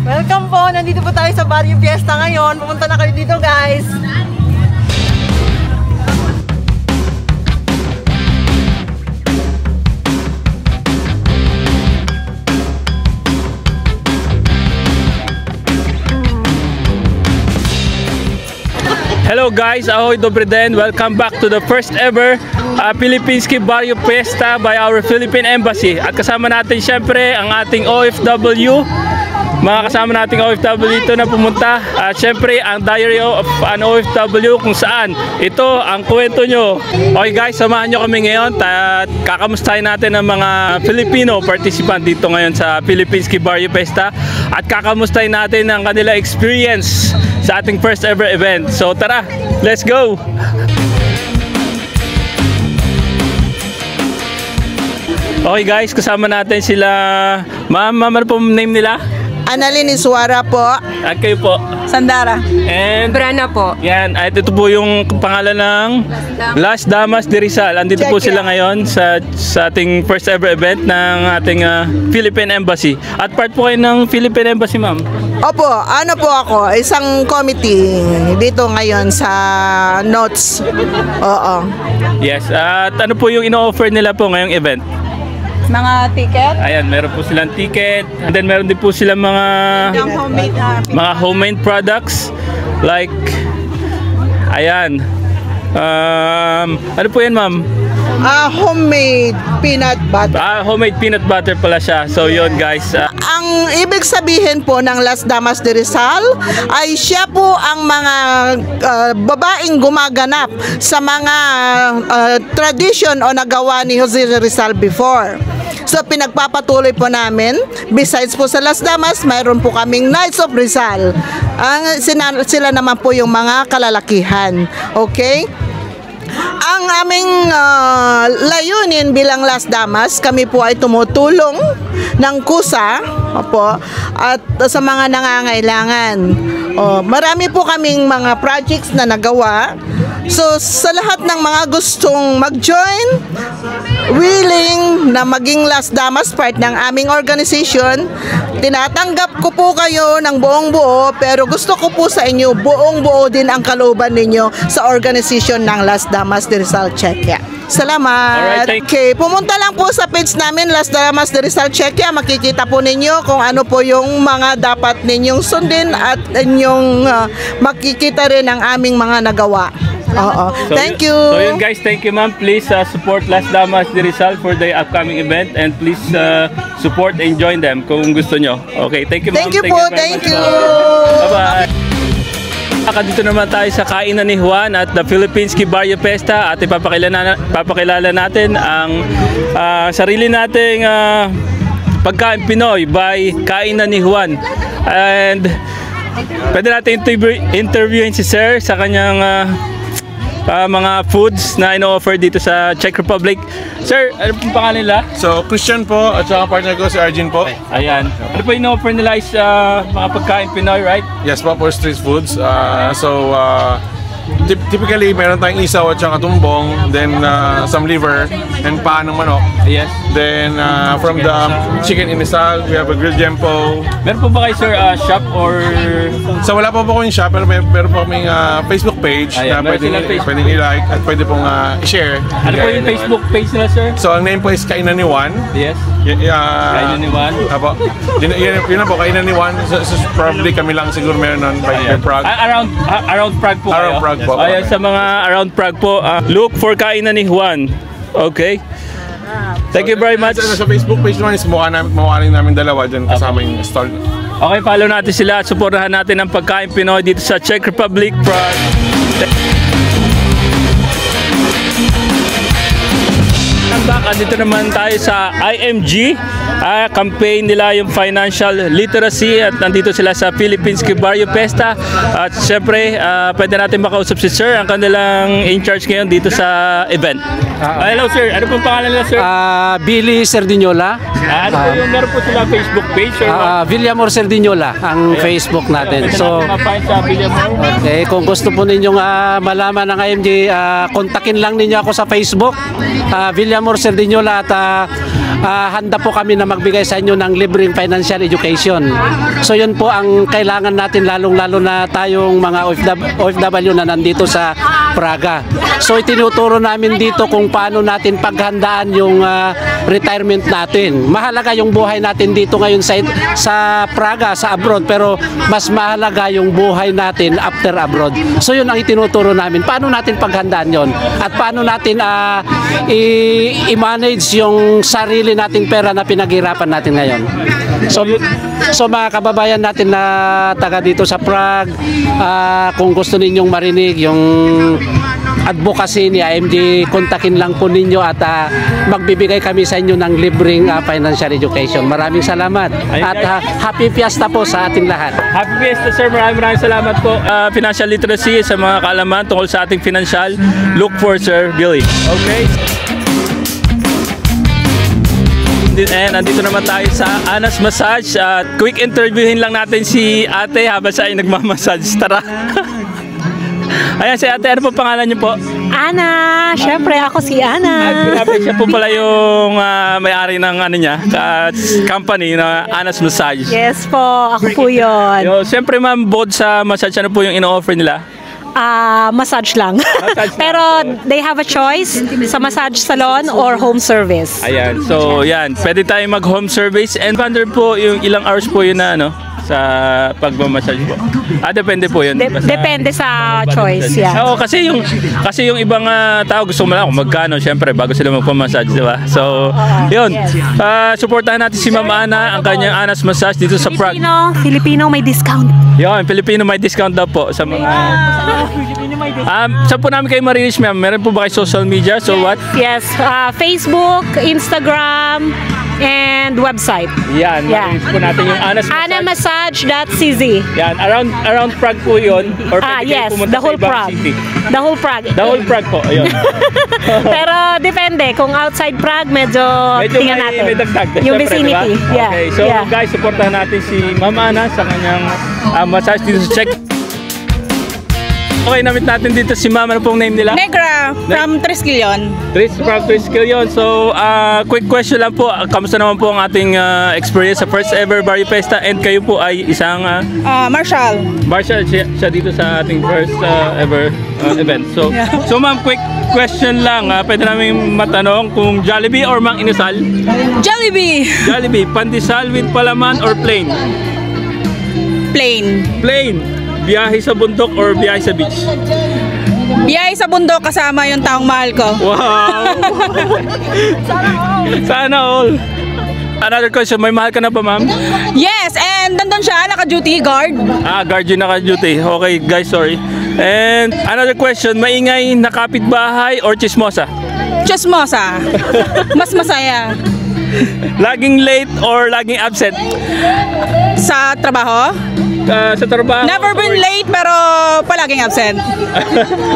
Welcome po! Nandito po tayo sa Barrio Fiesta ngayon. Pumunta na kayo dito, guys! Hello guys, ahoy, dobre den. Welcome back to the first ever Philippinski Barrio Fiesta by our Philippine Embassy. At kasama natin syempre ang ating OFW. Mga kasama nating OFW dito na pumunta. At syempre ang Diary of an OFW kung saan ito ang kwento nyo. Okay guys, samahan nyo kami ngayon at kakamustahin natin ang mga Filipino participant dito ngayon sa Philippinski Barrio Fiesta. At kakamustahin natin ang kanila experience sa ating first ever event. So tara, let's go! Okay guys, kasama natin sila. Ma'am, ano po name nila? Annalyn Iswara po. At kayo po? Sandara. And Brana po. yan, at ito po yung pangalan ng Las Damas de Rizal. Andito po sila ngayon sa ating first ever event ng ating Philippine Embassy. At part po kayo ng Philippine Embassy, ma'am? Opo, ano po ako, isang committee dito ngayon sa notes. Oo. Yes, at ano po yung ino-offer nila po ngayong event? Mga ticket? Ayan, meron po silang ticket. And then meron din po silang mga homemade products. Like, ayan. Ano po yan, ma'am? Homemade peanut butter. Homemade peanut butter pala siya. So yun guys. Ang ibig sabihin po ng Las Damas de Rizal ay siya po ang mga babaeng gumaganap sa mga tradition o nagawa ni Jose Rizal before. So pinagpapatuloy po namin, besides po sa Las Damas, mayroon po kaming Knights of Rizal. Sila naman po yung mga kalalakihan. Okay? Ang aming layunin bilang Las Damas, kami po ay tumutulong ng kusa at sa mga nangangailangan. Marami po kaming mga projects na nagawa. So sa lahat ng mga gustong mag-join, willing na maging Las Damas part ng aming organization, tinatanggap ko po kayo ng buong buo, pero gusto ko po sa inyo buong buo din ang kalooban ninyo sa organization ng Las Damas de Rizal Czechia. Salamat. Alright, okay, pumunta lang po sa page namin Las Damas de Rizal Czechia. Makikita po ninyo kung ano po yung mga dapat ninyong sundin at inyong makikita rin ang aming mga nagawa. So, thank you. So yun guys, thank you ma'am. Please support Las Damas de Rizal for the upcoming event and please support and join them kung gusto nyo. Okay, thank you ma'am. Thank you po, thank you. Bye-bye. Dito naman tayo sa kainan ni Juan at the Philippinski Barrio Fiesta at ipapakilala natin ang sarili nating pagkain Pinoy by Kainan ni Juan. And pwede natin interviewin si Sir sa kanyang mga foods na ino-offer dito sa Czech Republic. Sir, ano pong pangalan nila? So, Christian po at saka partner ko si Arjun po. Ayan. Ano po ino-offer nila is mga pagkain Pinoy, right? Yes po, for street foods. Typically, meron tayong isaw at saka tumbong, then some liver and paa ng manok. Yes. Then from the chicken inisal, we have a grilled jempo. Meron po ba kayo sir shop or? So wala po kaming shop, pero meron po kaming Facebook page. Ayan, na pwedeng i-like at pwede pong i-share. Ano po yung Facebook page nila sir? So ang name po is Kainan ni Juan. Yes. Kainan ni Juan. Apo. Yun na po, Kainan ni Juan. So probably kami lang siguro meron nun by Prague. Around Prague po Around kayo? Prague po. Ayan, sa mga around Prague po, look for Kainan ni Juan. Okay. Thank you very much. Sa Facebook page naman is mukha rin namin dalawa dyan kasama yung stall. Okay, follow natin sila at supportahan natin ang pagkain Pinoy dito sa Czech Republic, Prague. Andito naman tayo sa IMG campaign nila yung financial literacy at nandito sila sa Philippinski Barrio Fiesta at syempre pwede natin makausap si Sir ang kanilang in charge ngayon dito sa event. Hello Sir, ano pong pangalan nila Sir? Billy Sardinola. Ano po yung meron po sila Facebook page? Villamor Sardinola ang Facebook natin. So, okay, kung gusto po ninyong malaman ng IMG, kontakin lang ninyo ako sa Facebook, Villamor Sardinola at handa po kami na magbigay sa inyo ng libreng financial education. So yun po ang kailangan natin, lalong-lalo na tayong mga OFW na nandito sa Praga. So itinuturo namin dito kung paano natin paghandaan yung retirement natin. Mahalaga yung buhay natin dito ngayon sa Praga, sa abroad, pero mas mahalaga yung buhay natin after abroad. So yun ang itinuturo namin. Paano natin paghandaan yon at paano natin i-manage yung sarili nating pera na pinaghirapan natin ngayon. So mga kababayan natin na taga dito sa Prague, kung gusto ninyong marinig yung advocacy ni IMG, kontakin lang po ninyo at magbibigay kami sa inyo ng libreng financial education. Maraming salamat at happy fiesta po sa ating lahat. Happy Fiesta, sir. Maraming salamat po. Financial literacy sa mga kaalaman tungkol sa ating financial. Look for Sir Billy. Okay. And andito naman tayo sa Ana's Massage. Quick interviewin lang natin si ate habang siya ay nagmamassage. Tara. Ayan si ate, ano po pangalan niyo po? Ana, syempre ako si Ana. Grabe, siya po pala yung may-ari ng ano niya, company na Ana's Massage. Yes po, ako po yun. Siyempre ma'am, both sa massage, ano po yung ino-offer nila? Massage lang. Pero they have a choice sa massage salon or home service. Ayan, so yan, pwede tayo mag-home service and under po yung ilang hours po yun na ano, sa pagmamassage po. Depende po yun. Depende sa choice, yeah. Oo, kasi yung ibang tao gusto mo lang kung magkano, syempre, bago sila magpamassage, di ba? So, yun. Supportahan natin si Ma'am Ana, ang kanyang Ana's Massage dito sa Prague. Filipino may discount. Yun, Filipino may discount daw po sa mga... saan po namin kayo marireach, ma'am? Meron po ba kayo social media? So what? Yes, Facebook, Instagram, and website. Yan, marireach po natin yung Ana's Massage. Anamassage.cz. Yan, around Prague po yun. Or pwede kayo Yes, pumunta the whole sa ibang Prague. city. The whole Prague. The whole Prague po, ayun. Pero depende, kung outside Prague, medyo tingnan natin. May dagdag. Yung Siyempre, vicinity. diba? Yeah. Okay, so guys, supportahan natin si Ma'am Ana sa kanyang massage dito sa Czech. Okay, namit natin dito si Ma'am. Ano pong name nila? Negra from Triskelion. From Triskelion. So, quick question lang po. Kamusta naman po ang ating experience sa first ever Barrio Fiesta and kayo po ay isang... Marshall. Marshall, siya dito sa ating first ever event. So, so ma'am, quick question lang. Pwede namin matanong kung Jollibee or Mang Inasal? Jollibee. Jollibee, pandesal with palaman or plain? Plain. Plain. Biyahe sa bundok or biyahe sa beach? Biyay sa bundok kasama yung taong mahal ko. Wow! Sana all. Another question, may mahal ka na ba, ma'am? Yes, and nandun siya, naka-duty guard. Guard yun naka-duty. Okay, guys, sorry. And another question, maingay na kapitbahay or chismosa? Chismosa. Mas masaya. Laging late or laging absent? Sa trabaho? Sa trabaho? Never been late pero palaging absent.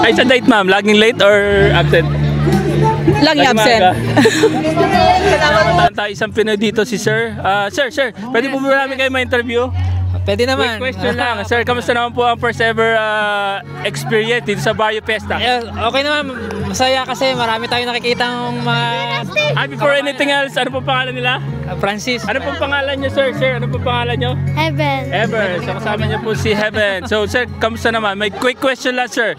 Ay, sa date, ma'am, laging late or absent? Laging absent. Salamat tayo isang Pinoy dito si Sir. Sir, pwede po ba namin kayo ma-interview? Pwede naman. Quick question lang. Sir, kamusta naman po ang first ever experience dito sa Barrio Fiesta? Okay naman, masaya kasi marami tayong nakikitang mga... Before anything else, ano po pangalan nila? Francis. Ano po pangalan niyo, sir? Sir, ano po pangalan niyo? Heaven. Ever. So kasama niyo po si Heaven. So sir, kamusta naman? May quick question lang, sir.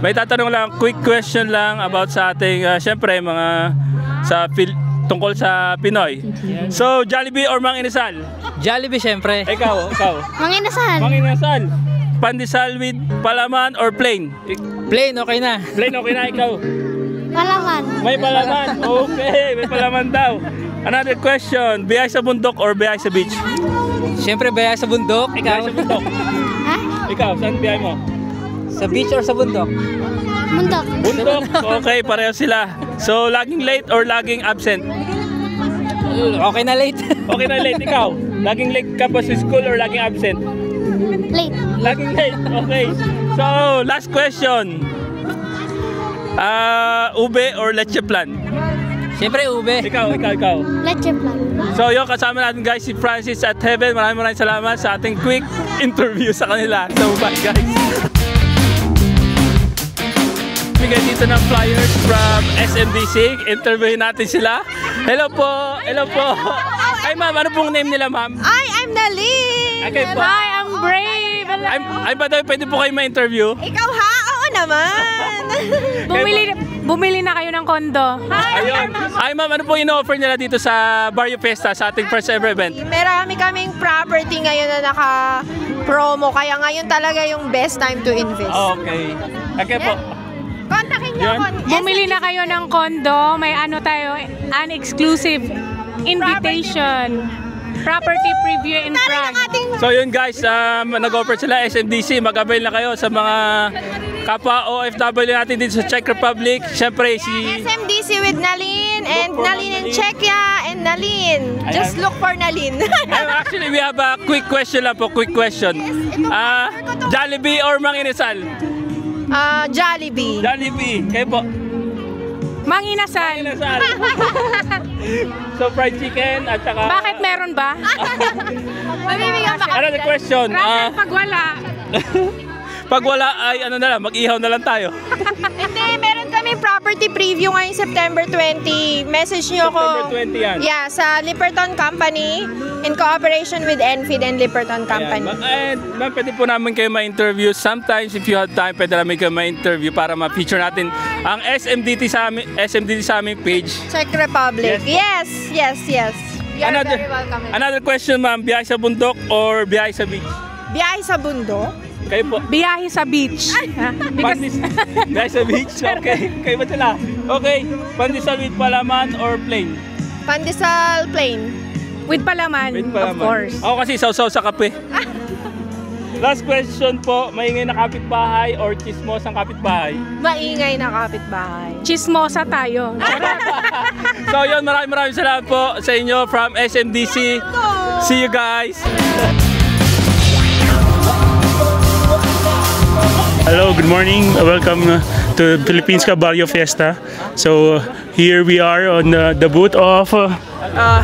May tatanong lang, quick question lang about sa ating, syempre, mga tungkol sa Pinoy. So, Jollibee or Mang Inasal? Jollibee, syempre. Ikaw. Mang Inasal. Mang Inasal. Pandesal with palaman or plain? Plain, okay na. Plain, okay na. Ikaw? Palaman. May palaman. Okay, may palaman daw. Another question, biyahe sa bundok or biyahe sa beach? Syempre, biyahe sa bundok. Biyahe sa bundok. Ha? Ikaw, saan biyahe mo? Sa beach or sa bundok? Bundok. Bundok. Okay, pareho sila. So, laging late or laging absent? Okay na late. Okay na late. Ikaw? Laging late ka ba sa school or laging absent? Late. Laging late. Okay. So, last question. Ube or leche plan? Syempre, ube. Ikaw. Leche plan. So, yung kasama natin guys, si Francis at Heaven. Maraming salamat sa ating quick interview sa kanila. So, bye guys. nagbigay dito ng flyers from SMDC. Interviewin natin sila. Hello po! Hello po! Ay ma'am, ano pong name nila ma'am? Hi, I'm Nalin! Okay po. Hi, I'm Brave! Ay ba daw, pwede po kayo ma-interview? Ikaw ha? Oo naman! Bumili na kayo ng kondo. Ayun. Ay ma'am, ano pong ino-offer nila dito sa Barrio Fiesta sa ating first ever event? Marami kaming property ngayon na naka-promo, kaya ngayon talaga yung best time to invest. Okay. Okay po. Kontakin niyo Yan. ako. Bumili na kayo ng kondo. May ano tayo, an exclusive invitation. Property preview in Prague. So yun guys, nag-offer sila SMDC. Mag-avail na kayo sa mga kapwa OFW natin dito sa Czech Republic. Siyempre si... SMDC with Nalin and Nalin in Czechia and Nalin. Just look for Nalin. Actually, we have a quick question lang po. Quick question. Jollibee or Mang Inasal? Jollibee. Jollibee. Kayo po? Mang Inasal. Inasal. So fried chicken at saka... Bakit meron ba? Mamimigyan pa kami. Another question. Pag wala. Pag wala ay ano na lang, mag-ihaw na lang tayo. Hindi, meron kami property preview ngayong September 20. Message nyo ako. September 20 yan. Yeah, sa Lipperton Company in cooperation with Enfid and Lipperton Company. And ma'am, pwede po namin kayo ma-interview. Sometimes if you have time, pwede namin kayo ma-interview para ma-feature natin ang SMDT sa aming page. Czech Republic. Yes. You're very welcome. Another question ma'am, biyahe sa bundok or biyahe sa beach? Biyahe sa bundok? Kayo po. Biyahe sa beach. Biyahe sa beach? Okay. Kayo ba sila? Okay. Pandesal with palaman or plain? Pandesal plain. With palaman, of course. Ako kasi sausaw sa kape. Last question po, maingay na kapitbahay or chismos ang kapitbahay? Maingay na kapitbahay. Chismosa tayo. So yun, maraming salamat po sa inyo from SMDC. See you guys! Hello, good morning. Welcome to Filipinska Barrio Fiesta. So here we are on the booth of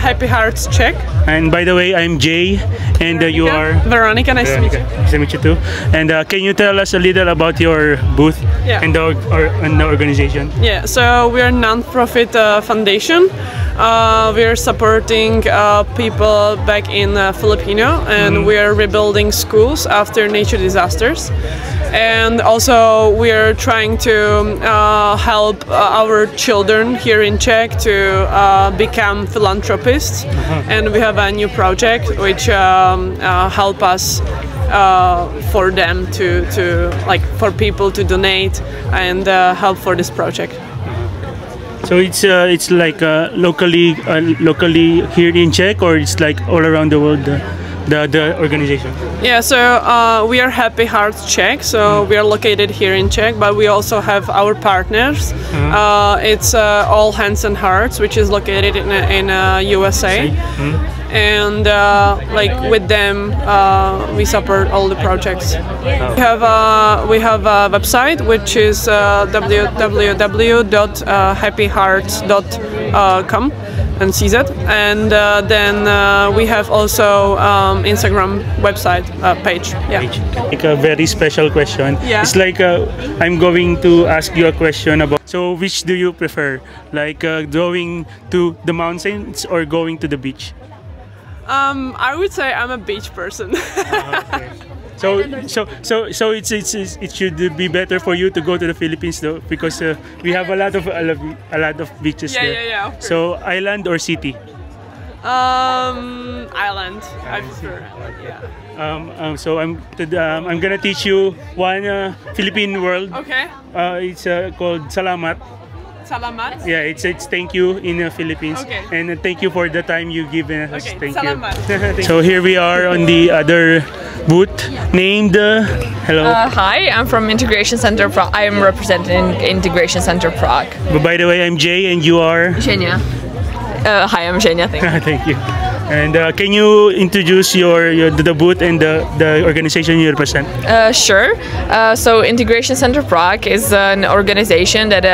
Happy Hearts Czech. and by the way, I'm Jay and you are Veronica. Nice to meet you. Nice to meet you too. And can you tell us a little about your booth and the organization? Yeah, so we're a non-profit foundation. We're supporting people back in Filipino, and we're rebuilding schools after nature disasters. And also we're trying to help our children here in Czech to become philanthropists. And we have a new project which help us for them to like for people to donate and help for this project. So it's like locally here in Czech, or it's like all around the world, the organization? Yeah, so we are Happy Hearts Czech, so we are located here in Czech, but we also have our partners. It's All Hands and Hearts, which is located in USA. And like with them, we support all the projects. We have a website which is www.happyhearts.com and CZ, and then we have also Instagram website page. Yeah. Like a very special question. Yeah. It's like I'm going to ask you a question about. So which do you prefer, like going to the mountains or going to the beach? I would say I'm a beach person. Okay. So it should be better for you to go to the Philippines though, because we have a lot of beaches there. Yeah. Okay. So island or city? Island. I prefer. Yeah. So I'm gonna teach you one Philippine word. Okay. It's called salamat. Salamat. Yeah, it's thank you in the Philippines. Okay. And thank you for the time you given us. Okay, Thank salamat. you. So here we are on the other booth named hello. Hi, I'm from Integration Center Prague. I am representing Integration Center Prague. But by the way, I'm Jay and you are? Zhenya. Hi, I'm Zhenya. Thank you. Thank you. And can you introduce the booth and the organization you represent? Sure. So Integration Center Prague is an organization that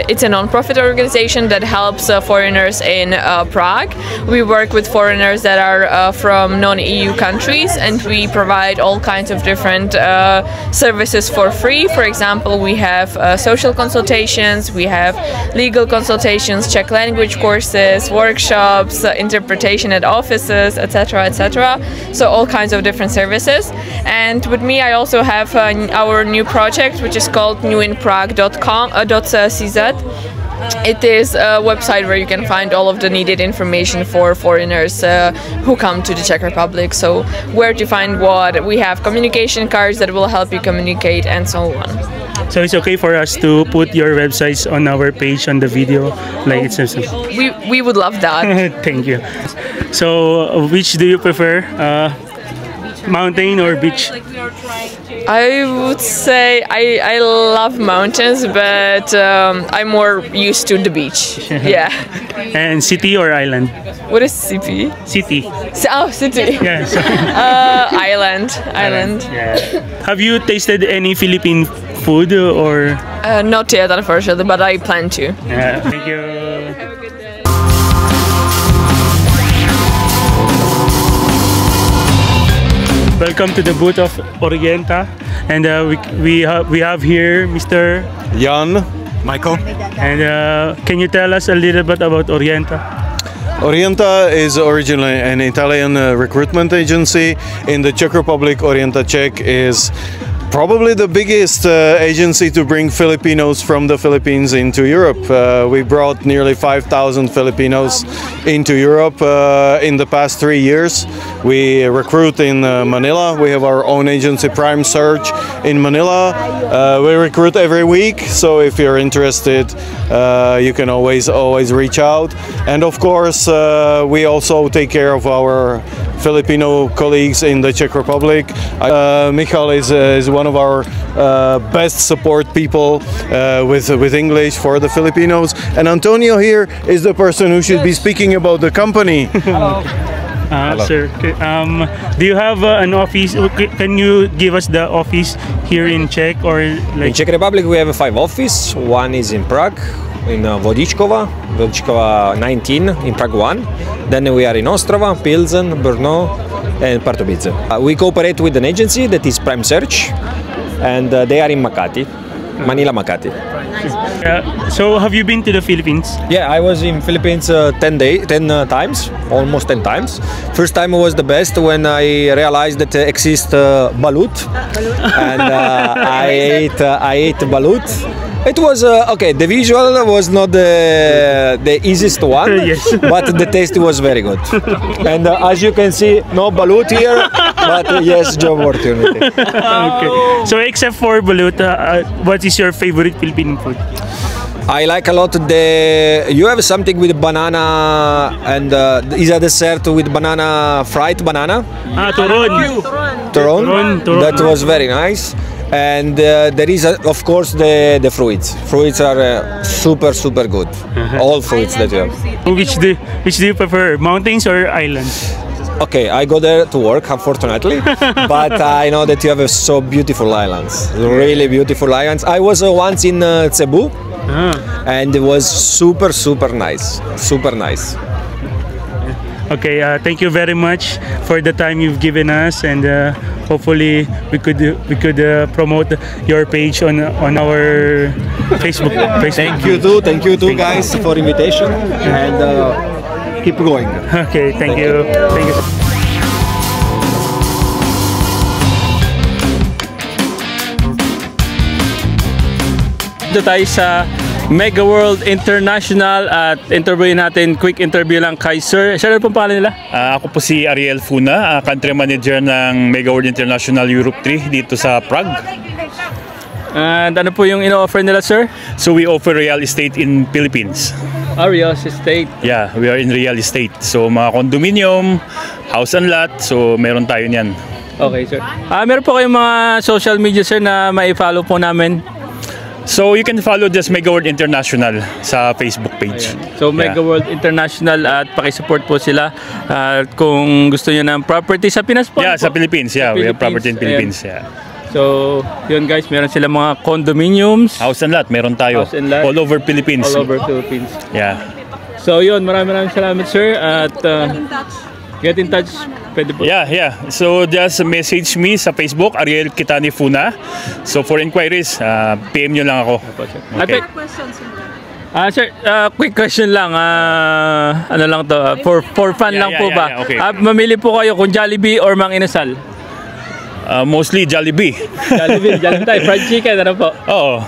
it's a non-profit organization that helps foreigners in Prague. We work with foreigners that are from non-EU countries, and we provide all kinds of different services for free. For example, we have social consultations, we have legal consultations, Czech language courses, workshops, interpretation at offices, etc., etc. So all kinds of different services. And with me, I also have our new project, which is called newinprague.cz. It is a website where you can find all of the needed information for foreigners who come to the Czech Republic. So where to find what, we have communication cards that will help you communicate and so on. So it's okay for us to put your websites on our page on the video, like it's we would love that. Thank you. So which do you prefer? Mountain or beach? I would say I love mountains, but I'm more used to the beach. Yeah. And city or island? What is city? City. Oh, city. Yeah. Island. Yeah. Have you tasted any Philippine food or? Not yet, unfortunately, but I plan to. Yeah. Thank you. Welcome to the booth of Orienta, and we have here Mr. Jan, Michael. And can you tell us a little bit about Orienta? Orienta is originally an Italian recruitment agency. In the Czech Republic, Orienta Czech is probably the biggest agency to bring Filipinos from the Philippines into Europe. We brought nearly 5,000 Filipinos into Europe in the past 3 years. We recruit in Manila. We have our own agency, Prime Search, in Manila. We recruit every week, so if you're interested, you can always reach out. And of course, we also take care of our Filipino colleagues in the Czech Republic. Michal is one of our best support people with English for the Filipinos, and Antonio here is the person who should be speaking about the company. Sir, do you have an office? Can you give us the office here in Czech or like? In Czech Republic we have 5 offices. One is in Prague, in Vodičkova 19, in Prague 1. Then we are in Ostrava, Pilsen, Brno, and Pardubice. We cooperate with an agency that is Prime Search, and they are in Makati, Manila Makati. So have you been to the Philippines? Yeah, I was in Philippines 10 times, almost 10 times. First time was the best when I realized that exists balut, and I ate balut. It was okay. The visual was not the easiest one, yes. But the taste was very good. And as you can see, no balut here, but yes, job opportunity. Okay. So except for balut, what is your favorite Philippine food? I like a lot you have something with banana, and is a dessert with banana, fried banana. Turon. Turon. That was very nice. And there is of course the fruits. Fruits are super good. All fruits that you have. Which do you prefer, mountains or islands? Okay, I go there to work, unfortunately, but I know that you have so beautiful islands, really beautiful islands. I was once in Cebu, and it was super nice, super nice. Okay, thank you very much for the time you've given us, and hopefully we could promote your page on our Facebook. Thank you too, guys, for invitation, and keep going. Okay, thank you. Thank you. Dito tayo sa Mega World International at interviewin natin, quick interview lang kay Sir. Sir, ano pong pangalan nila? Ako po si Ariel Funa, country manager ng Mega World International Europe 3 dito sa Prague. And ano po yung ino-offer nila, sir? So we offer real estate in Philippines. Real estate? Yeah, we are in real estate. So mga condominium, house and lot, so meron tayo niyan. Okay, sir. Meron po kayong mga social media, sir, na mai-follow po namin? So you can follow just Mega World International sa Facebook page. So Mega World International at paki-support po sila kung gusto niyo ng property sa Pinas po. Yeah, sa Philippines. Yeah, we have property in Philippines. Yeah. So, yun guys, meron sila mga condominiums. House and lot, meron tayo. House and lot. All over Philippines. All over Philippines. Yeah. So yun, maraming salamat sir at get in touch. Pwede po. Yeah. So just message me sa Facebook, Ariel Kitani Funa. So for inquiries, PM nyo lang ako. Okay. Sir, quick question lang. Ano lang to? For fun lang po ba? Okay. Mamili po kayo kung Jollibee or Mang Inasal? Mostly Jollibee. Jollibee tayo. Fried chicken, ano po? Oo.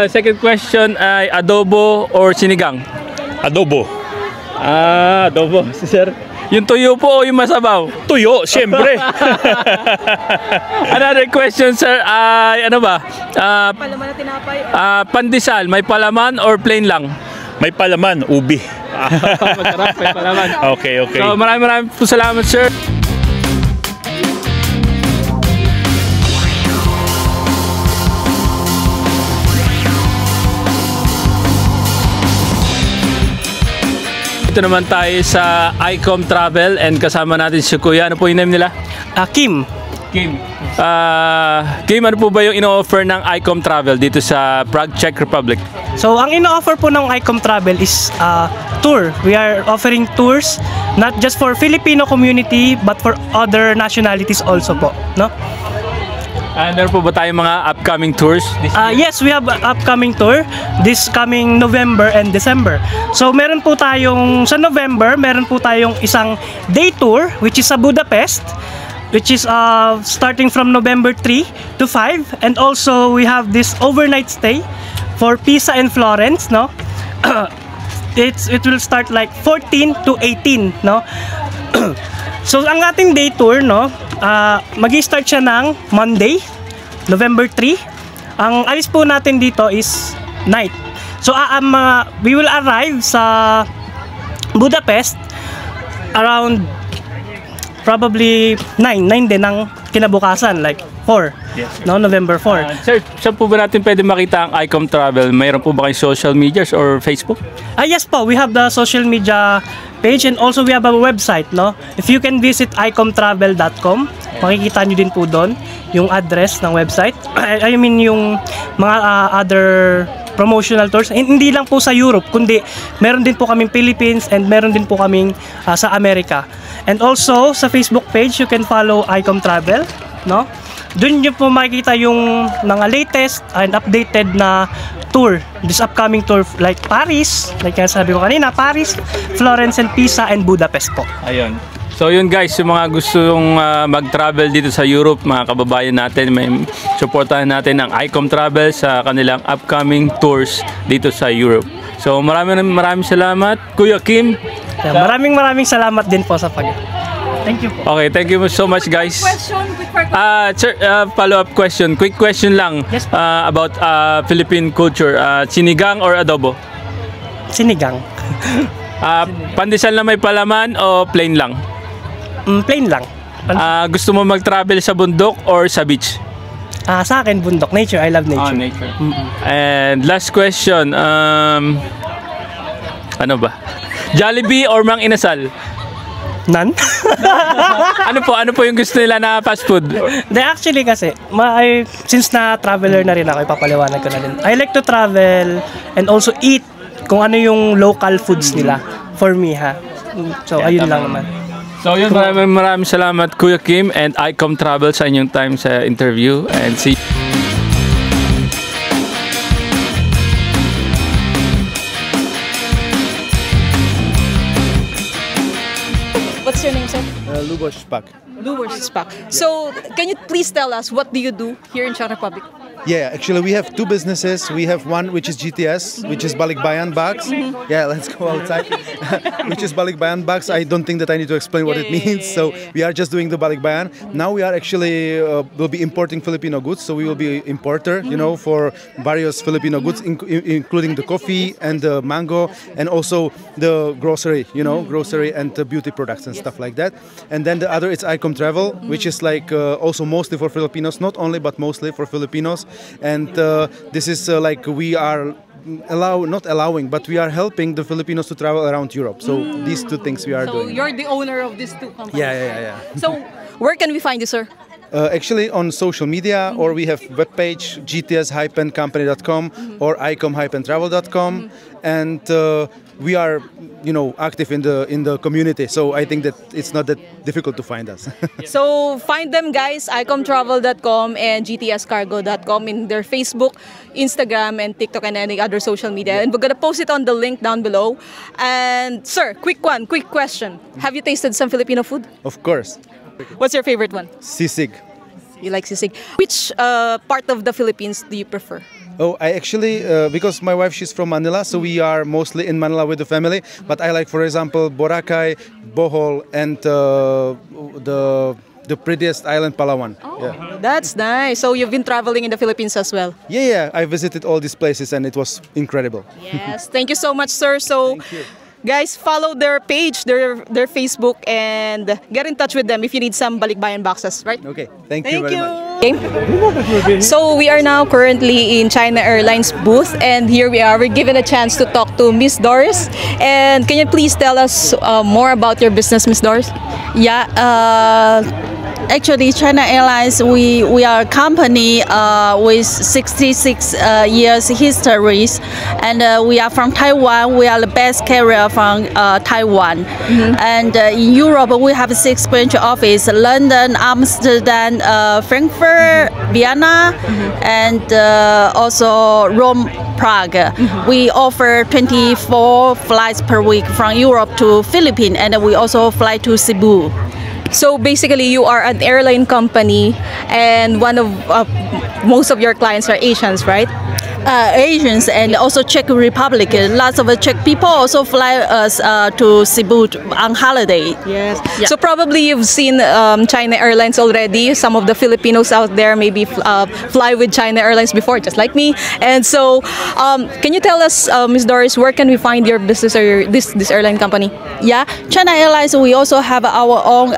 Second question ay adobo or sinigang? Adobo. Adobo. Sir, yung tuyo po o yung masabaw? Tuyo, syempre. Another question, sir, ay ano ba? Palaman na tinapay. Pandesal, may palaman or plain lang? May palaman, ubi. Masarap, may palaman. Okay. So maraming po salamat, sir. Dito naman tayo sa ICOM Travel and kasama natin si Kuya. Ano po yung name nila? Kim. Kim, ano po ba yung ino-offer ng ICOM Travel dito sa Prague, Czech Republic? So, ang ino-offer po ng ICOM Travel is tour. We are offering tours not just for Filipino community but for other nationalities also po, no? Meron po ba tayong mga upcoming tours this year? Yes, we have upcoming tour this coming November and December. So meron po tayong sa November, meron po tayong isang day tour which is sa Budapest, which is starting from November 3 to 5, and also we have this overnight stay for Pisa and Florence, no? It will start like 14 to 18, no? So ang ating day tour, no, magi-start siya ng Monday, November 3. Ang alis po natin dito is night. So we will arrive sa Budapest around probably 9 din ng kinabukasan, like 4. Yes. No, November 4. Sir, saan po ba natin pwede makita ang ICOM Travel? Mayroon po ba kayong social medias or Facebook? Yes po, we have the social media page and also we have a website, no? If you can visit icomtravel.com, makikita nyo din po doon yung address ng website. I mean yung mga other promotional tours. Hindi lang po sa Europe, kundi meron din po kaming Philippines and meron din po kaming sa Amerika. And also sa Facebook page, you can follow ICOM Travel, no? Doon nyo po makikita yung mga latest and updated na tour, this upcoming tour like Paris, like sabi ko kanina, Paris, Florence and Pisa and Budapest po. Ayun. So yun guys, yung mga gustong mag-travel dito sa Europe, mga kababayan natin, may supportahan natin ng ICOM Travel sa kanilang upcoming tours dito sa Europe. So maraming salamat, Kuya Kim. Maraming salamat din po sa Thank you po. Okay, thank you so much guys. Sir, follow-up question. Quick question lang about Philippine culture. Sinigang or adobo? Sinigang. Pandesal na may palaman o plain lang? Plain lang. Gusto mo mag-travel sa bundok or sa beach? Sa akin, bundok. Nature. I love nature. Nature. And last question. Ano ba? Jollibee or Mang Inasal? None. Ano po yung gusto nila na fast food? Actually kasi, since na traveler na rin ako, ipapaliwanag ko na rin. I like to travel and also eat kung ano yung local foods nila for me, ha. So ayun lang naman. So yun, maraming salamat Kuya Kim and ICOM Travel sa inyong time sa interview, and see What's your name, sir? Luboš Spak. Luboš Spak. So, can you please tell us what do you do here in Czech Republic? Yeah, actually we have two businesses. We have one which is GTS, which is Balikbayan Bags. Yeah, let's go outside. Which is Balikbayan Bags. I don't think that I need to explain what it means. So we are just doing the Balikbayan. Now we are actually will be importing Filipino goods. So we will be importer, you know, for various Filipino goods, including the coffee and the mango, and also the grocery, you know, grocery and beauty products and stuff like that. And then the other is ICOM Travel, which is like also mostly for Filipinos, not only but mostly for Filipinos. and this is like we are not allowing, but we are helping the Filipinos to travel around Europe. So these two things we are So doing. you're the owner of these two companies. Yeah. So where can we find you, sir? Actually on social media, or we have webpage gts-company.com or icom-travel.com, and we are, active in the community. So I think that it's not that difficult to find us. So find them, guys, icomtravel.com and gtscargo.com in their Facebook, Instagram, and TikTok, and any other social media. And we're gonna post it on the link down below. And sir, quick question. Have you tasted some Filipino food? Of course. What's your favorite one? Sisig. You like sisig. Which part of the Philippines do you prefer? Oh, I actually, because my wife, she's from Manila, so we are mostly in Manila with the family. But I like, for example, Boracay, Bohol, and the prettiest island, Palawan. Oh, yeah. That's nice. So you've been traveling in the Philippines as well? Yeah. I visited all these places, and it was incredible. Yes. Thank you so much, sir. So, guys, follow their page, their Facebook, and get in touch with them if you need some balikbayan boxes, right? Okay. Thank you very much. Okay. So we are now currently in China Airlines booth, and here we are. We're given a chance to talk to Miss Doris. And can you please tell us more about your business, Miss Doris? Yeah. Actually, China Airlines, we are a company with 66 years histories, and we are from Taiwan. We are the best carrier from Taiwan. And in Europe, we have 6 branch offices: London, Amsterdam, Frankfurt, Vienna, and also Rome, Prague. We offer 24 flights per week from Europe to Philippines, and we also fly to Cebu. So basically, you are an airline company, and most of your clients are Asians, right? Asians and also Czech Republic. Lots of Czech people also fly us to Cebu on holiday. Yes. Yeah. So probably you've seen China Airlines already. Some of the Filipinos out there maybe fly with China Airlines before, just like me. And so, can you tell us, Ms. Doris, where can we find your business or this airline company? Yeah, China Airlines. We also have our own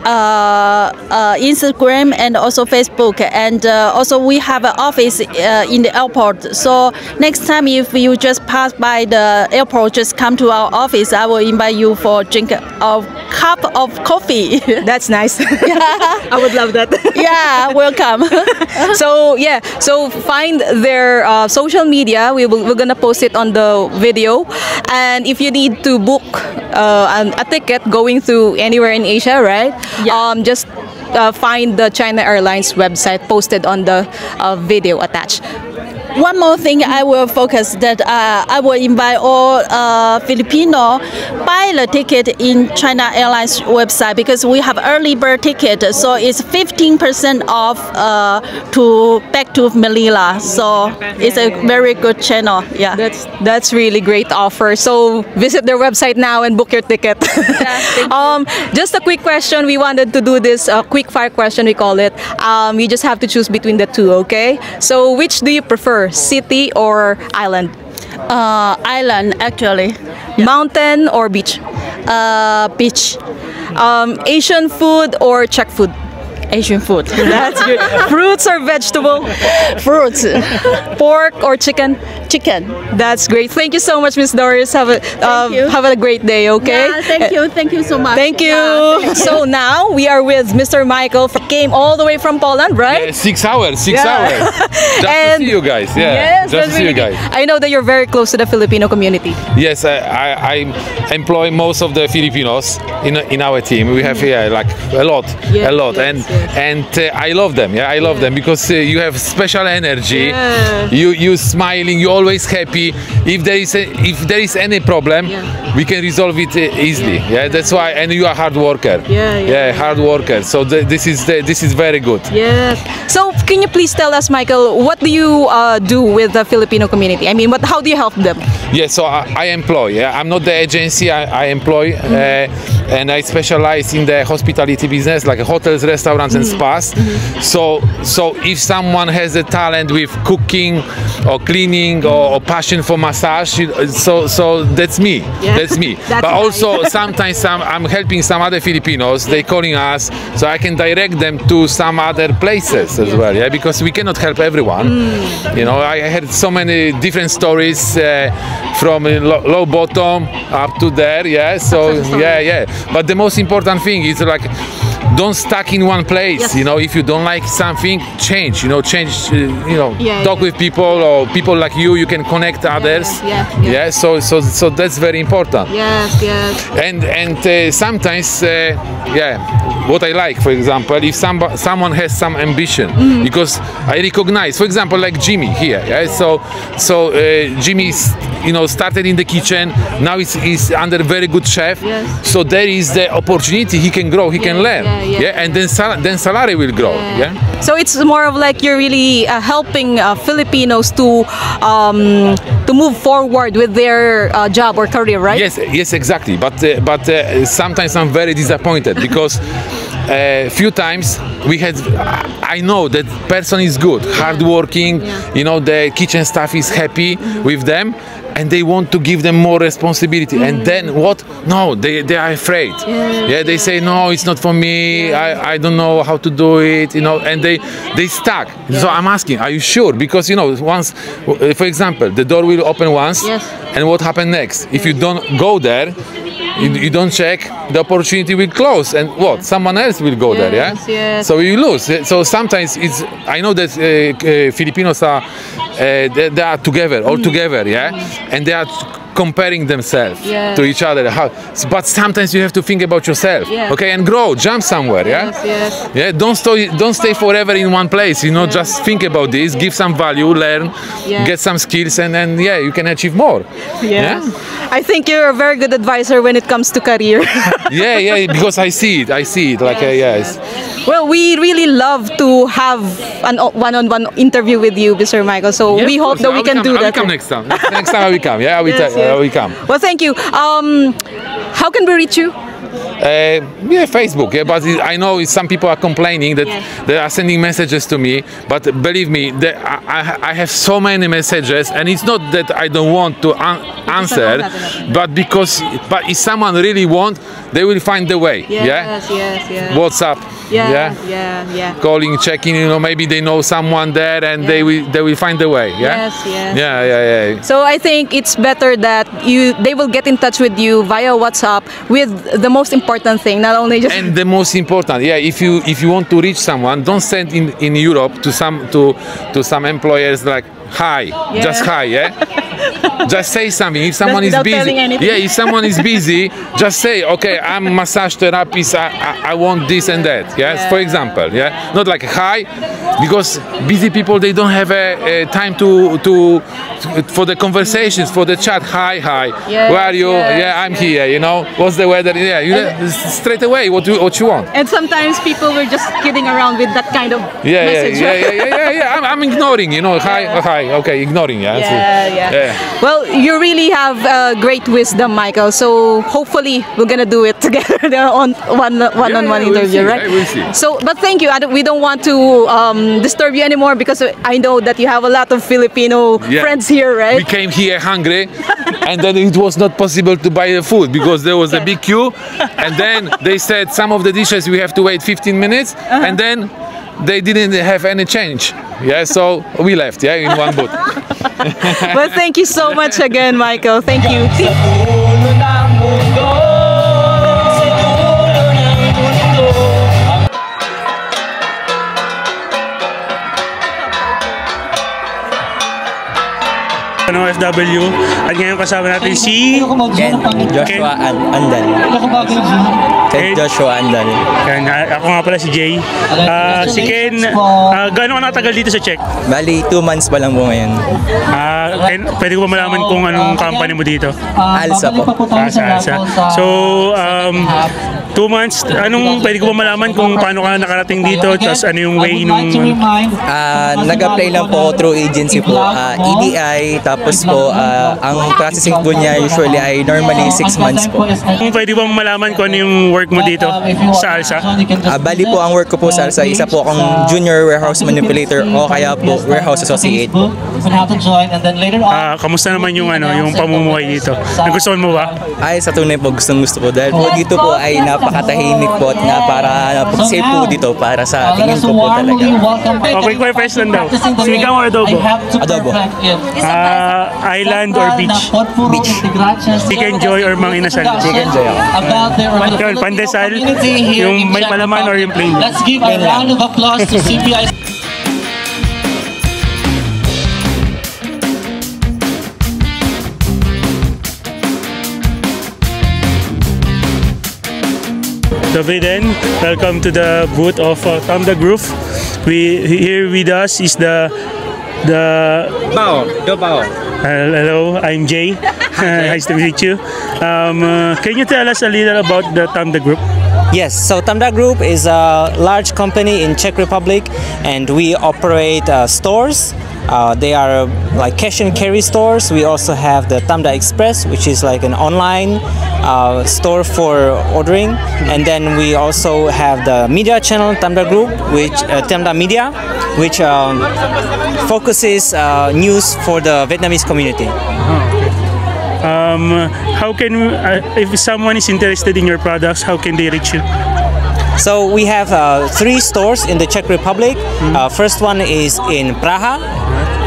Instagram and also Facebook, and also we have an office in the airport. So next time if you just pass by the airport, just come to our office. I will invite you for drink a cup of coffee. That's nice. I would love that. Yeah, welcome. So find their social media. We're gonna post it on the video. And if you need to book a ticket going through anywhere in Asia, right? Yeah. Just find the China Airlines website posted on the video attached. One more thing I will focus that I will invite all Filipino buy the ticket in China Airlines website, because we have early bird ticket, so it's 15% off back to Manila. So it's a very good channel. Yeah, that's really great offer. So visit their website now and book your ticket. Just a quick question. We wanted to do this quick fire question, we call it. You just have to choose between the two. Okay. So which do you prefer? City or island? Island, actually. Yeah. Mountain or beach? Beach. Asian food or Czech food? Asian food. That's good. Fruits or vegetable? Fruits. Pork or chicken? Chicken. That's great. Thank you so much, Miss Doris. Have a great day, okay? Yeah, thank you. Thank you so much. Thank you. Yeah, so now we are with Mr. Michael. Came all the way from Poland, right? Yeah, 6 hours. 6 hours. Just to see you guys. Yeah. Yes, just to see you guys. I know that you're very close to the Filipino community. Yes, I employ most of the Filipinos in our team. We have like a lot, and I love them. Yeah, I love them because you have special energy. Yeah. You smiling. You always happy. If there is any problem, we can resolve it easily. Yeah, that's why. And you are hard worker. Yeah, hard worker. So this is very good. Yes. So can you please tell us, Michael, what do you do with the Filipino community? I mean, how do you help them? Yeah, so I employ. Yeah, I'm not the agency. I employ, and I specialize in the hospitality business, like hotels, restaurants, and spas. So if someone has a talent with cooking or cleaning or passion for massage, so that's me. Yeah. That's me. That's but also sometimes I'm helping some other Filipinos. They calling us, so I can direct them to some other places as well. yeah, because we cannot help everyone. You know, I heard so many different stories from low bottom up to there, yeah. So yeah. But the most important thing is like, don't stuck in one place. You know, if you don't like something, change. You know, talk with people, or people like you can connect others. Yeah. So that's very important. Yes. And sometimes, what I like, for example, if someone has some ambition, because I recognize, for example, like Jimmy here. Yeah. So Jimmy, started in the kitchen. Now he's under a very good chef. So there is the opportunity. He can grow. He can learn. And then salary will grow. So it's more of like you're really helping Filipinos to move forward with their job or career, right? Yes, exactly. But sometimes I'm very disappointed because few times I know that person is good, hardworking. The kitchen staff is happy with them. And they want to give them more responsibility, and then what? No, they are afraid. They say no, it's not for me. I don't know how to do it. And they stuck. So I'm asking, are you sure? Because once, for example, the door will open once, and what happens next? If you don't go there, you don't check, the opportunity will close, and what? Someone else will go there. So you lose. So sometimes I know that Filipinos are they are together, all together, and they are comparing themselves to each other. But sometimes you have to think about yourself, okay, and grow, jump somewhere, Don't stay forever in one place. Just think about this, give some value, learn, get some skills, and then you can achieve more. I think you're a very good advisor when it comes to career. Because I see it. Like yes. Well, we really love to have an one-on-one interview with you, Mr. Michael. So we hope that we can do that. I will come next time. Next time I will come. I will come. Well, thank you. How can we reach you? Facebook. But I know some people are complaining that they are sending messages to me. But believe me, I have so many messages, and it's not that I don't want to answer, but if someone really wants, they will find the way. WhatsApp. Calling, checking. Maybe they know someone there, and they will find the way. So I think it's better that they will get in touch with you via WhatsApp with the most important thing, not only just. And the most important, if you want to reach someone, don't send in Europe to some employers like hi, just hi, Just say something. If someone is busy, if someone is busy, just say, okay, I'm a massage therapist. I want this and that. For example, not like hi, because busy people, they don't have a time for the conversations, for the chat. Hi, where are you? I'm here. What's the weather? Straight away what you want. And sometimes people were just kidding around with that kind of message. I'm ignoring. Hi. Okay, ignoring. Well, you really have great wisdom, Michael. So hopefully we're gonna do it together on one-on-one interview, right? We'll see. So, but thank you. We don't want to disturb you anymore because I know that you have a lot of Filipino friends here, right? We came here hungry, and then it was not possible to buy the food because there was a big queue, and then they said some of the dishes we have to wait 15 minutes, and then they didn't have any change. So we left, in one booth. Well, thank you so much again, Michael. Thank you. OFW, at ngayon kasama natin si Joshua Andan. Ken Joshua Andan. Ako nga pala si Jay. Si Ken, gaano ka natagal dito sa Czech? Bali, 2 months pa lang po ngayon. Ken, pwede ko ba malaman kung anong company mo dito? Alsa po. Alsa. So, 2 months, pwede ko ba malaman kung paano ka nakarating dito? Tapos ano yung way nung... Nag-apply lang po through agency po. EDI, tapos Tapos po, ang processing po niya usually ay normally 6 months po. Kung pwede bang malaman kung ano yung work mo dito sa ALSA? Bali po ang work ko po sa ALSA, isa po akong junior warehouse manipulator o kaya po warehouse associate. Kamusta naman yung yung pamumuhay dito? Nagustuhan mo ba? Ay, sa tunay po gusto po dahil po dito po ay napakatahimik po at safe po dito para sa tingin ko po talaga. Okay, first lang daw. Sinigang or adobo? Adobo. Island or beach? Beach. Chicken Joy or Mang Inasal? Chicken Joy ako. Yun, pandesal, yung may palaman or yung plain? Let's give a round of applause to CPI. Davidan, welcome to the booth of Tamda Group. Here with us is the Bao. Hello, I'm Jay. Nice to meet you. Can you tell us a little about the Tamda Group? Yes, so Tamda Group is a large company in Czech Republic, and we operate stores. They are like cash and carry stores. We also have the Tamda Express, which is like an online store for ordering, and then we also have the media channel Tamda Group, which Tamda Media, which focuses news for the Vietnamese community. How can if someone is interested in your products, how can they reach you? So we have 3 stores in the Czech Republic. First one is in Praha,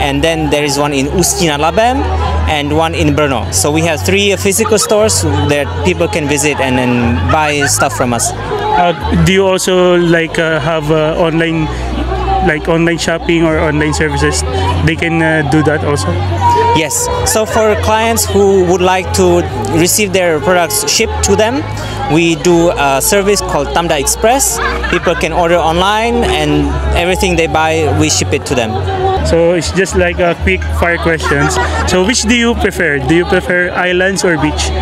and then there is one in Ústí nad Labem, and one in Brno. So we have 3 physical stores that people can visit and then buy stuff from us. Do you also have online shopping or online services? They can do that also? Yes. So for clients who would like to receive their products shipped to them, we do a service called Tamda Express. People can order online and everything they buy, we ship it to them. So it's just like a quick fire questions. So which do you prefer? Do you prefer islands or beach?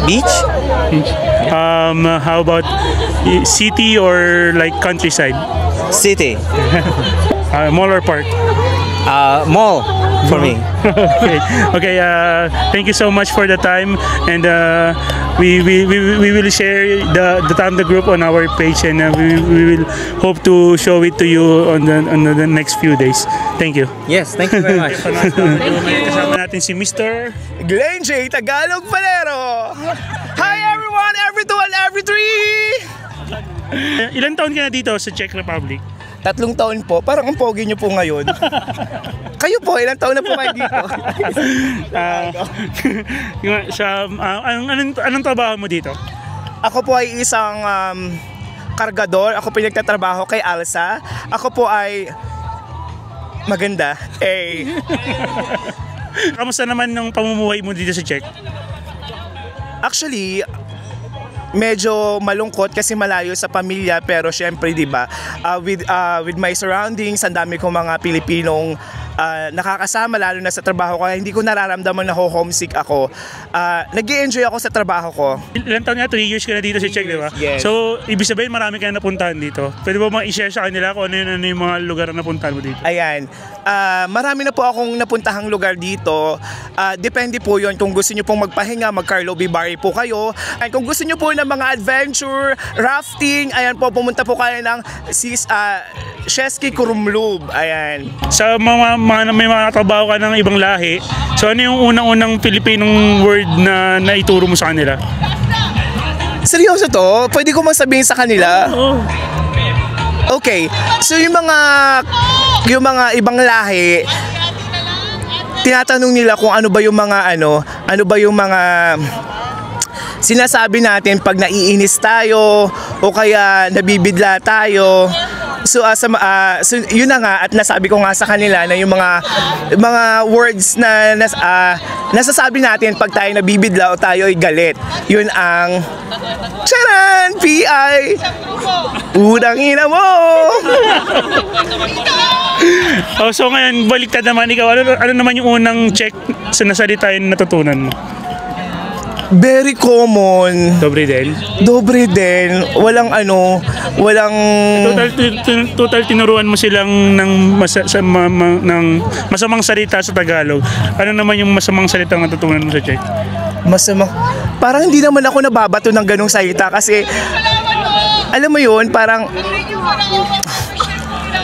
Beach. How about city or like countryside? City. Mall or park? Mall for me. Okay. Thank you so much for the time, and we will share the Tamda Group on our page, and we will hope to show it to you on the next few days. Thank you. Yes, thank you very much. Kasama natin si Mr. Glenn J. Tagalog Palero. Hi everyone, every 2 and every 3. Ilan taon ka na dito sa Czech Republic? 3 taon po. Parang ang pogi nyo po ngayon. Kayo po, ilang taon na po kayo dito? Anong trabaho mo dito? Ako po ay isang kargador. Ako pinagtatrabaho kay ALSA. Ako po ay maganda. Kamusta naman ng pamumuhay mo dito sa Czech? Actually, medyo malungkot kasi malayo sa pamilya, pero syempre 'di ba, with my surroundings, ang dami kong mga Pilipinong nakakasama, lalo na sa trabaho ko, hindi ko nararamdaman na homesick ako. Nag-i-enjoy ako sa trabaho ko. Ilang taon nga, 3 years ka na dito sa Czech, di ba? Yes. So, ibig sabihin marami ka na napuntahan dito. Pwede ba i-share sa kanila kung ano yung mga lugar na napuntahan mo dito? Ayan. Marami na po akong napuntahang lugar dito. Depende po yon kung gusto nyo pong magpahinga, mag-Carlo Bibari po kayo. At kung gusto nyo po ng mga adventure, rafting, ayan po, pumunta po kayo ng Sheski Kurumlub. Ayan. Sa may mga trabaho ka ng ibang lahi, so ano yung unang-unang Pilipinong word na naituro mo sa kanila? Seryoso to? Pwede ko masabihin sa kanila? Okay. So yung mga ibang lahi, tinatanong nila kung ano ba yung mga sinasabi natin pag naiinis tayo o kaya nabibidla tayo. So yun na nga, at nasabi ko nga sa kanila na yung mga words na nasasabi natin pag tayo nabibidla o tayo ay galit. Yun ang charan! P.I. Udang ina mo! So ngayon, baliktad naman ikaw. Ano naman yung unang Czech sa nasalita yung natutunan mo? Very common. Dobre din? Dobre din. Walang ano, walang... Total tinuruan mo silang ng masamang salita sa Tagalog. Ano naman yung masamang salita ang natutunan mo sa Czech? Masamang... Parang hindi naman ako nababato ng ganong salita kasi alam mo yun, parang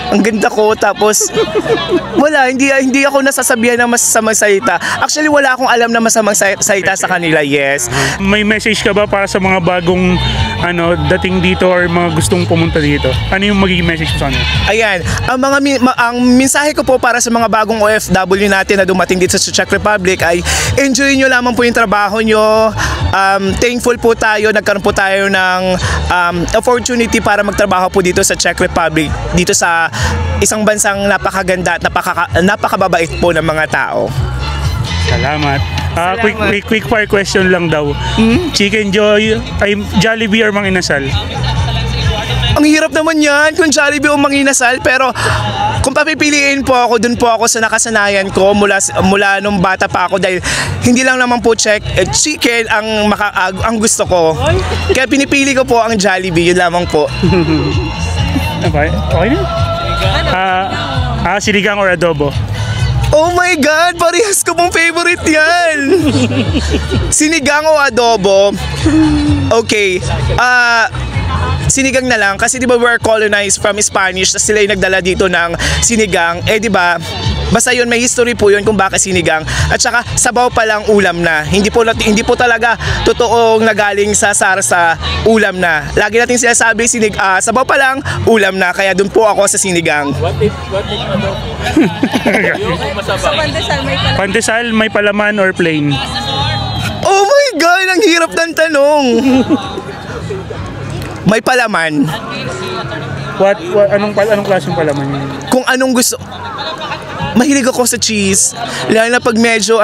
ang ganda ko, tapos wala, hindi ako nasasabihan ng masamang salita. Actually, wala akong alam na masamang salita sa kanila, yes. May message ka ba para sa mga bagong dating dito or mga gustong pumunta dito? Ano yung magiging message mo sa kanila? Ayan, ang mensahe ko po para sa mga bagong OFW natin na dumating dito sa Czech Republic ay enjoy nyo lamang po yung trabaho nyo. Thankful po tayo, nagkaroon po tayo ng opportunity para magtrabaho po dito sa Czech Republic, dito sa isang bansang napakaganda at napakababait po ng mga tao. Salamat. Quick fire question lang daw. Chicken Joy, ay Jollibee or Mang Inasal? Ang hirap naman yan kung Jollibee o Mang Inasal, pero kung papipiliin po ako, dun po ako sa nakasanayan ko mula nung bata pa ako, dahil hindi lang naman po chicken ang gusto ko. Kaya pinipili ko po ang Jollibee, yun lamang po. Okay na? Sinigang or adobo? Oh my God! Parehas ko pong favorite yan! Sinigang o adobo? Okay. Sinigang na lang kasi di ba we're colonized from Spanish, tapos sila yung nagdala dito ng sinigang. Di ba? Basta yun, may history po yun kung bakit sinigang. At saka sabaw pa lang ulam na. Hindi po talaga totoong nagaling sa sarsa ulam na. Lagi natin sinasabi sabaw pa lang ulam na. Kaya dun po ako sa sinigang. What if Pandesal may palaman or plain? Oh my God! Ang hirap ng tanong. May palaman. Anong klaseng palaman yun? Kung anong gusto. Mahilig ako sa cheese. Lalo na pag medyo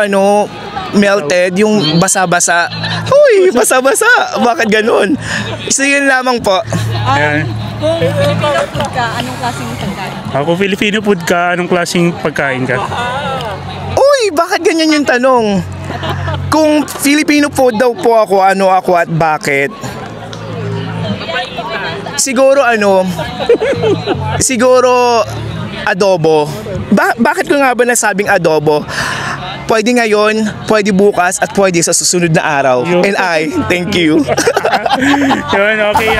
melted, yung basa-basa. Uy, basa-basa. Bakit ganun? So yun lamang po. Kung Filipino food ka, anong klaseng pagkain? Kung Filipino food ka, anong klaseng pagkain ka? Uy, bakit ganyan yung tanong? Kung Filipino food daw po ako, ano ako at bakit? Siguro adobo. Bakit ko nga ba nasabing adobo? Pwede ngayon, pwede bukas, at pwede sa susunod na araw. And thank you. Yun, okay.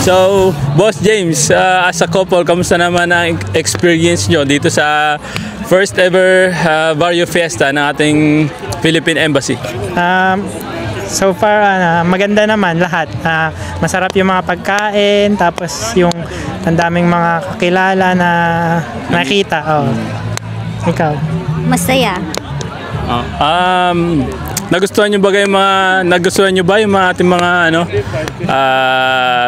So, Boss James, as a couple, kamusta naman ang experience nyo dito sa first ever Barrio Fiesta ng ating Philippine Embassy? So far, maganda naman lahat. Masarap yung mga pagkain, tapos yung ang daming mga kakilala na nakita. Ikaw? Masaya. Nagustuhan nyo ba yung mga ating mga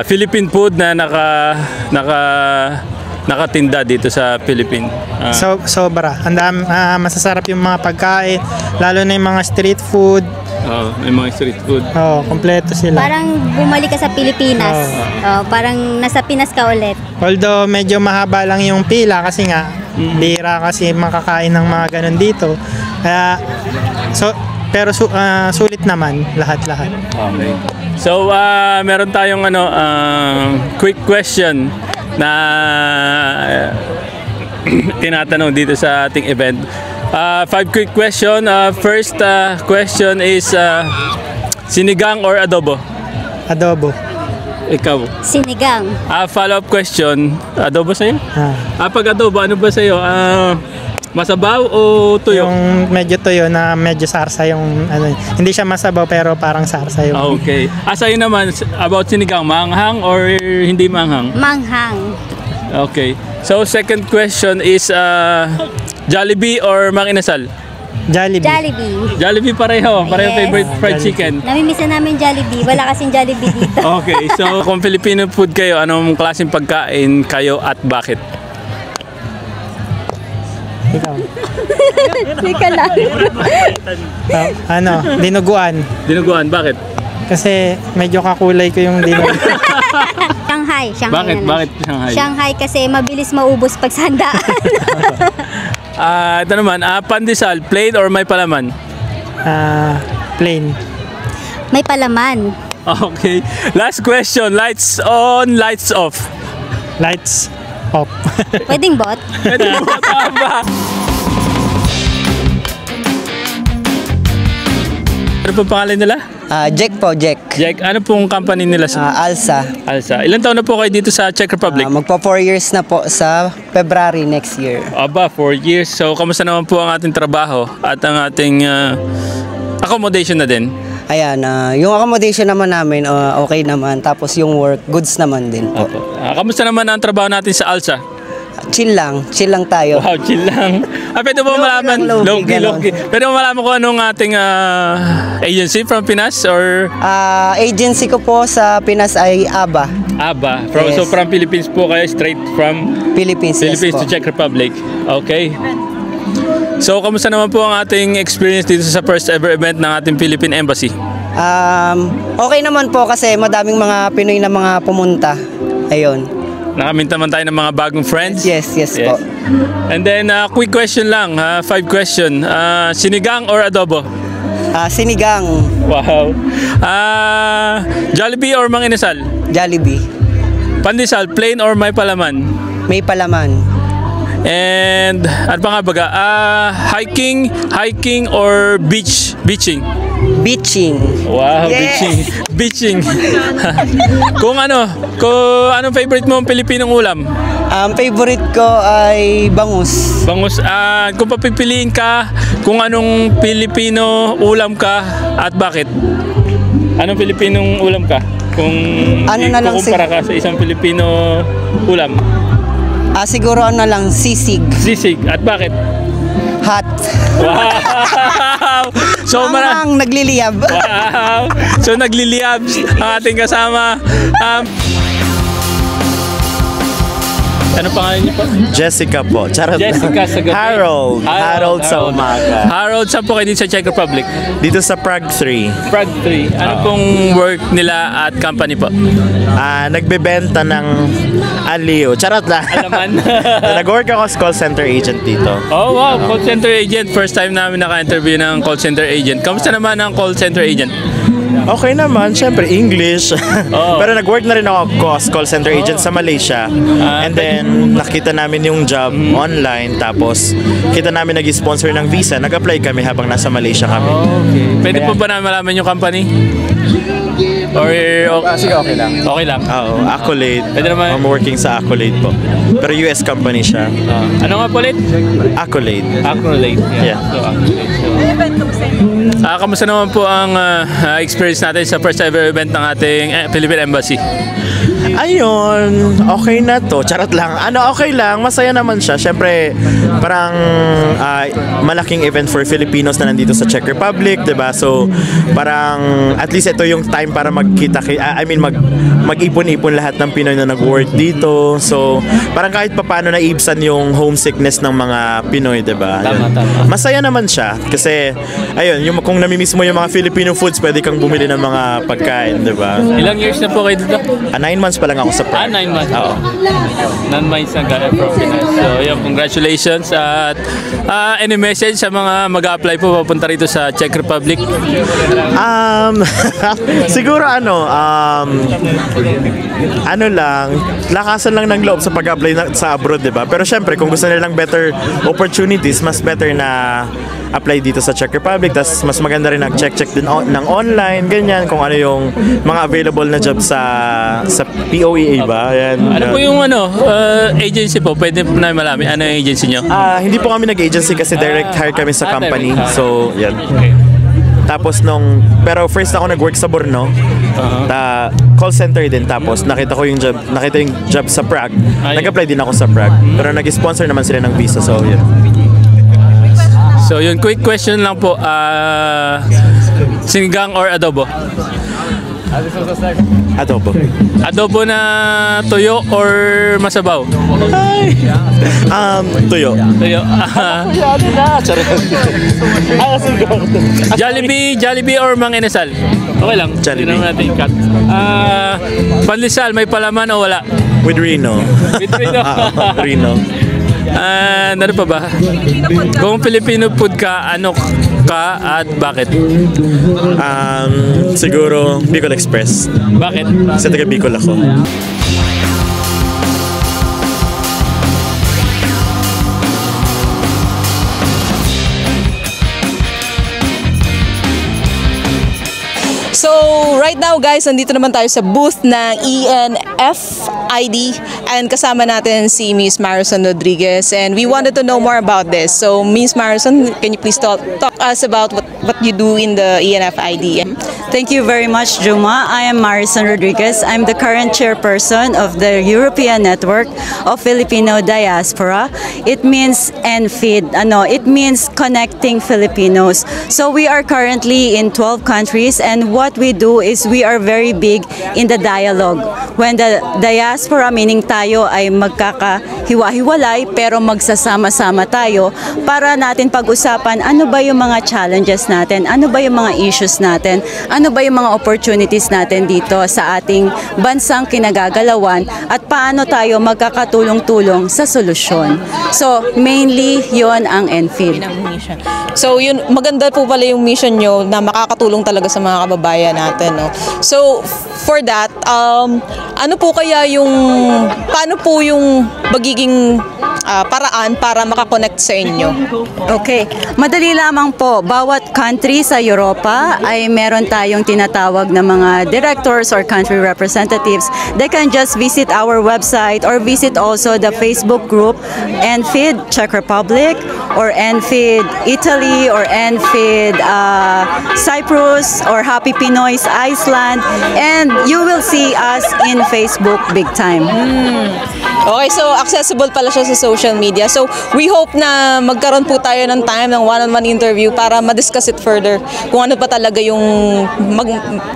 Philippine food na nakatinda dito sa Philippines? Sobra. Masasarap yung mga pagkain, lalo na yung mga street food. May mga street food. Kompleto sila. Parang bumalik ka sa Pilipinas. Parang nasa Pinas ka ulit. Although medyo mahaba lang yung pila kasi nga bihira kasi makakain ng mga ganun dito. Pero sulit naman lahat-lahat. Okay. So meron tayong quick question na tinatanong dito sa ating event. 5 quick question. First question is sinigang or adobo? Adobo. Ikaw? Sinigang. Follow-up question. Adobo sa'yo? Pag adobo, ano ba sa'yo? Masabaw o tuyo? Yung medyo tuyo na medyo sarsa yung hindi siya masabaw pero parang sarsa yung. Okay. Sa'yo naman about sinigang, manghang or hindi manghang? Manghang. Okay. So second question is Jollibee or Mang Inasal? Jollibee. Jollibee pareho. Pareho favorite fried chicken. Namimiss na namin Jollibee. Wala kasing Jollibee dito. Okay. So kung Filipino food kayo, anong klaseng pagkain kayo at bakit? Ikaw. Teka lang. Dinuguan. Dinuguan, bakit? Kasi medyo kakulay ko yung dinuguan. Shanghai. Bakit Shanghai? Shanghai kasi mabilis maubos pag sandaan. Ito naman, pandesal, plain or may palaman? Plain. May palaman. Okay. Last question. Lights on, lights off. Lights off. Pwedeng bot? Pwedeng bot. Tama. Ano po pangalan nila? Jack po, Jack. Jack, ano pong company nila? Alsa. Alsa. Ilan taon na po kayo dito sa Czech Republic? Magpa 4 years na po sa February next year. Aba, 4 years. So, kamusta naman po ang ating trabaho at ang ating accommodation na din? Ayan, yung accommodation naman namin, okay naman. Tapos yung work, goods naman din po. Kamusta naman ang trabaho natin sa Alsa? Chill lang tayo. Wow, chill lang. Pwede mo malaman, low-key. Pwede mo malaman kung anong ating agency from Pinas or? Agency ko po sa Pinas ay ABA. ABA. Yes. So from Philippines po kayo, straight from Philippines to Czech Republic. Okay. So, kamusta naman po ang ating experience dito sa first ever event ng ating Philippine Embassy? Okay naman po kasi madaming mga Pinoy na mga pumunta. Ayun. Nakamit naman tayo ng mga bagong friends? Yes po. And then, quick question lang, 5 question. Sinigang or adobo? Sinigang. Wow. Jollibee or Mang Inasal? Jollibee. Pandesal, plain or may palaman? May palaman. And, ano pa nga baga? Hiking or beaching? Beaching. Wow, yes. Beaching. kung anong favorite mo ang Pilipinong ulam? Favorite ko ay bangus. Bangus. Kung papipiliin ka, kung anong Pilipino ulam ka at bakit? Anong Pilipinong ulam ka? Kung kukumpara ka sa isang Pilipino ulam? Siguro sisig. Sisig. At bakit? Hot. Wow! So nagliliyab. Wow! So nagliliyab ang ating kasama. Ano pangalan niyo po? Jessica po. Charot. Jessica sa gabi. Harold sa umaga. Harold, saan po kayo dito sa Czech Republic? Dito sa Prague 3. Prague 3. Ano pong work nila at company po? Nagbebenta ng aliw. Charot lang. Alaman. Nag-work ako as call center agent dito. Oh wow, call center agent. First time namin naka-interview ng call center agent. Kamusta naman ang call center agent? Okay naman, syempre English. Pero nag-work na rin ako as call center agent sa Malaysia. And then nakita namin yung job online, tapos kita namin nag-sponsor ng visa. Nag-apply kami habang nasa Malaysia kami. Okay. Pwede po ba namin malaman yung company? Or sige, okay lang. Okay lang. Oo, Accolade. I'm working sa Accolade po. Pero US company siya. Ano nga po ulit? Accolade. Accolade. Yeah. So, kamusta naman po ang experience natin sa first ever event ng ating Philippine Embassy? Ayun, okay na to. Charot lang. Okay lang. Masaya naman siya. Siyempre, parang malaking event for Filipinos na nandito sa Czech Republic, diba? So, parang at least ito yung time para magkita, mag-ipon-ipon lahat ng Pinoy na nag-work dito. So, parang kahit papaano naibsan yung homesickness ng mga Pinoy, diba? Tama. Masaya naman siya. Kasi, ayun, kung namimiss mo yung mga Filipino foods, pwede kang bumili ng mga pagkain, diba? Ilang years na po kayo dito? 9 months pa lang ako sa Prague. 9 months. Oo. 9 months na from Pinas. So, yun, congratulations. At any message sa mga mag-apply po papunta rito sa Czech Republic? Siguro lakasan lang ng loob sa pag-apply sa abroad, diba? Pero syempre, kung gusto nilang better opportunities, mas better na apply dito sa Czech Republic. Tapos mas maganda rin nag-check din ng online, ganyan, kung ano yung mga available na job sa POEA ba? Yan. Ano po yung agency po? Pwede po na malaman. Ano yung agency nyo? Hindi po kami nag-agency kasi direct hire kami sa company. So, yan. Tapos pero first ako nag-work sa Brno, call center din. Tapos nakita yung job sa Prague. Nag-apply din ako sa Prague. Pero nag-sponsor naman sila ng visa. So, yan. So, yun, quick question lang po. Sinigang or adobo? Adobo. Adobo na tuyo or masabaw? Tuyo. Tuyo. Jollibee or Mang Inasal? Okay lang. Jollibee. Hindi naman natin cut. Pandesal, may palaman o wala? With Reno. With Reno. Reno. Ano pa ba? Kung Filipino food ka, ka at bakit? Siguro Bicol Express. Bakit? Sa taga Bicol ako. So, right now guys, nandito naman tayo sa booth ng ENFID and kasama natin si Miss Marison Rodriguez and we wanted to know more about this. So, Miss Marison, can you please talk us about what you do in the ENFID? Thank you very much, Juma. I am Marison Rodriguez. I'm the current chairperson of the European Network of Filipino Diaspora. It means ENFID. It means Connecting Filipinos. So we are currently in 12 countries and what we do is we are very big in the dialogue. When the diaspora, meaning tayo ay magkakahiwa-hiwalay pero magsasama-sama tayo para natin pag-usapan ano ba yung mga challenges natin, ano ba yung mga issues natin, ano ba yung mga opportunities natin dito sa ating bansang kinagagalawan at paano tayo magkakatulong-tulong sa solusyon. So, mainly yon ang ENFID. So, yun, maganda po pala yung mission nyo na makakatulong talaga sa mga kababayan natin. No? So, for that, ano po kaya paano po yung magiging paraan para makakonect sa inyo? Okay, madali lamang po. Bawat country sa Europa ay meron tayong tinatawag na mga directors or country representatives. They can just visit our website or visit also the Facebook group ENFID Czech Republic or ENFID Italy or ENFID Cyprus or Happy Pinoys Iceland, and you will see us in Facebook big time. Okay, so accessible pala siya sa social media. So we hope na magkaroon po tayo ng time ng one-on-one interview para ma-discuss it further kung ano pa talaga yung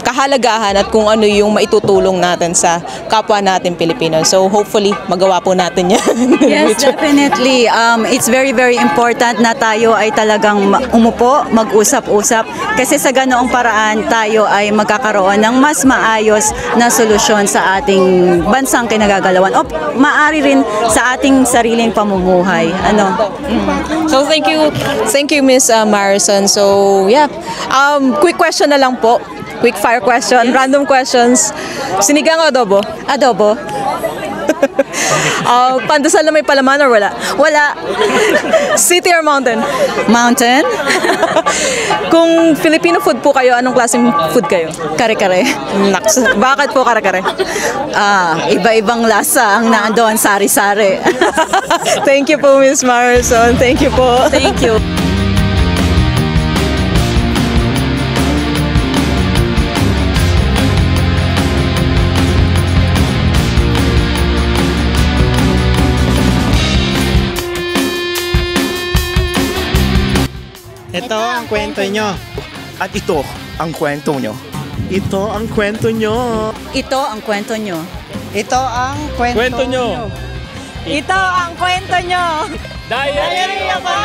kahalagahan at kung ano yung maitutulong natin sa kapwa natin Pilipino. So hopefully magawa po natin yan. Yes, definitely. It's very, very important na tayo ay talagang umupo, mag-usap-usap kasi sa ganoong paraan tayo ay magkakaroon ng mas maayos na solusyon sa ating bansang kinagagalawan o maaari rin sa ating sariling pamumuhay. So thank you Miss Marison. So yeah, quick question na lang po. Quick fire question, random questions. Sinigang o adobo? Adobo. Pandesal na may palaman or wala? Wala. City or mountain? Mountain. Kung Filipino food po kayo, anong klaseng food kayo? Kare-kare. Naks. Bakit po kare-kare? Iba-ibang lasa ang naandoon, sari-sari. Thank you po, Miss Marison. Thank you po. Thank you. Ito ang kwento nyo. At ito ang kwento nyo. Ito ang kwento nyo. Ito ang kwento nyo. Ito ang kwento Kwento nyo. Ito ang kwento nyo. Diary of a